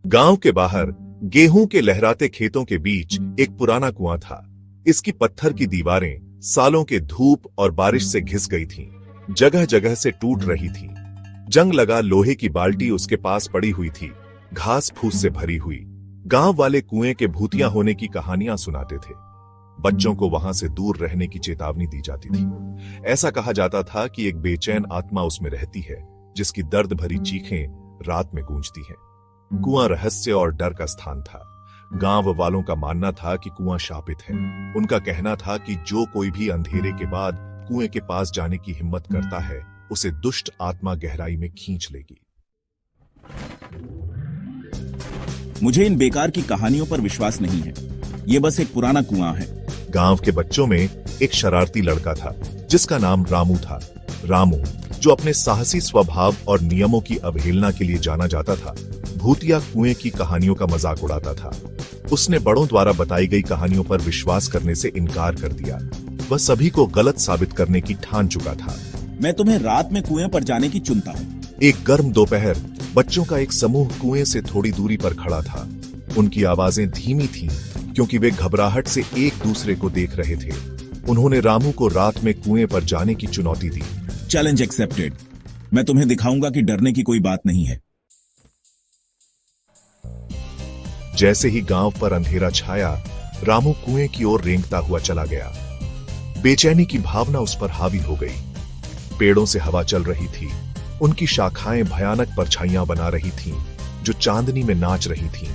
गांव के बाहर गेहूं के लहराते खेतों के बीच एक पुराना कुआं था। इसकी पत्थर की दीवारें सालों के धूप और बारिश से घिस गई थीं, जगह जगह से टूट रही थी। जंग लगा लोहे की बाल्टी उसके पास पड़ी हुई थी, घास फूस से भरी हुई। गांव वाले कुएं के भूतिया होने की कहानियां सुनाते थे। बच्चों को वहां से दूर रहने की चेतावनी दी जाती थी। ऐसा कहा जाता था कि एक बेचैन आत्मा उसमें रहती है, जिसकी दर्द भरी चीखें रात में गूंजती हैं। कुआं रहस्य और डर का स्थान था। गांव वालों का मानना था कि कुआं शापित है। उनका कहना था कि जो कोई भी अंधेरे के बाद कुएं के पास जाने की हिम्मत करता है, उसे दुष्ट आत्मा गहराई में खींच लेगी। मुझे इन बेकार की कहानियों पर विश्वास नहीं है। ये बस एक पुराना कुआं है। गांव के बच्चों में एक शरारती लड़का था, जिसका नाम रामू था। रामू, जो अपने साहसी स्वभाव और नियमों की अवहेलना के लिए जाना जाता था, भूतिया कुएं की कहानियों का मजाक उड़ाता था। उसने बड़ों द्वारा बताई गई कहानियों पर विश्वास करने से इनकार कर दिया। वह सभी को गलत साबित करने की ठान चुका था। मैं तुम्हें रात में कुएं पर जाने की चुनता हूँ। एक गर्म दोपहर बच्चों का एक समूह कुएं से थोड़ी दूरी पर खड़ा था। उनकी आवाजें धीमी थीं, क्योंकि वे घबराहट से एक दूसरे को देख रहे थे। उन्होंने रामू को रात में कुएं पर जाने की चुनौती दी। Challenge accepted. मैं तुम्हें दिखाऊंगा कि डरने की कोई बात नहीं है। जैसे ही गांव पर अंधेरा छाया, रामू कुएं की ओर रेंगता हुआ चला गया। बेचैनी की भावना उस पर हावी हो गई। पेड़ों से हवा चल रही थी। उनकी शाखाएं भयानक परछाइयां बना रही थीं, जो चांदनी में नाच रही थीं।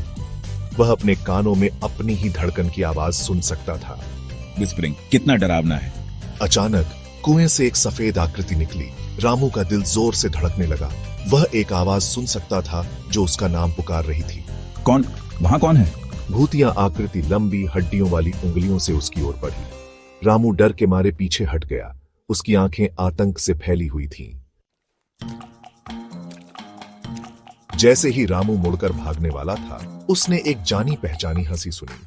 वह अपने कानों में अपनी ही धड़कन की आवाज सुन सकता था। विस्परिंग, कितना डरावना है। अचानक कुएं से एक सफेद आकृति निकली। रामू का दिल जोर से धड़कने लगा। वह एक आवाज सुन सकता था जो उसका नाम पुकार रही थी। कौन? वहां कौन है? भूतिया आकृति लंबी हड्डियों वाली उंगलियों से उसकी ओर बढ़ी। रामू डर के मारे पीछे हट गया। उसकी आंखें आतंक से फैली हुई थीं। जैसे ही रामू मुड़कर भागने वाला था, उसने एक जानी पहचानी हंसी सुनी।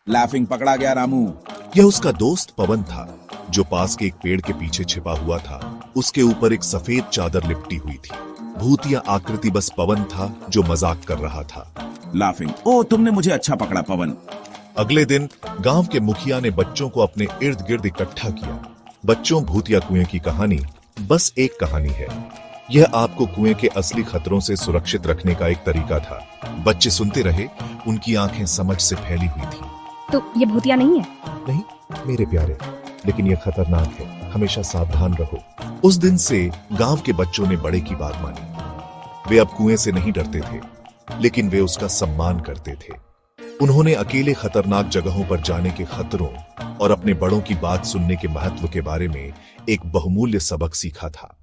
लाफिंग पकड़ा गया रामू। यह उसका दोस्त पवन था, जो पास के एक पेड़ के पीछे छिपा हुआ था। उसके ऊपर एक सफेद चादर लिपटी हुई थी। भूतिया आकृति बस पवन था, जो मजाक कर रहा था। लाफिंग, ओ तुमने मुझे अच्छा पकड़ा पवन। अगले दिन गांव के मुखिया ने बच्चों को अपने इर्द गिर्द इकट्ठा किया। बच्चों, भूतिया कुएं की कहानी बस एक कहानी है। यह आपको कुएं के असली खतरों से सुरक्षित रखने का एक तरीका था। बच्चे सुनते रहे, उनकी आंखें समझ से फैली हुई थी। तो ये भूतिया नहीं है? नहीं मेरे प्यारे, लेकिन यह खतरनाक है। हमेशा सावधान रहो। उस दिन से गांव के बच्चों ने बड़े की बात मानी। वे अब कुएं से नहीं डरते थे, लेकिन वे उसका सम्मान करते थे। उन्होंने अकेले खतरनाक जगहों पर जाने के खतरों और अपने बड़ों की बात सुनने के महत्व के बारे में एक बहुमूल्य सबक सीखा था।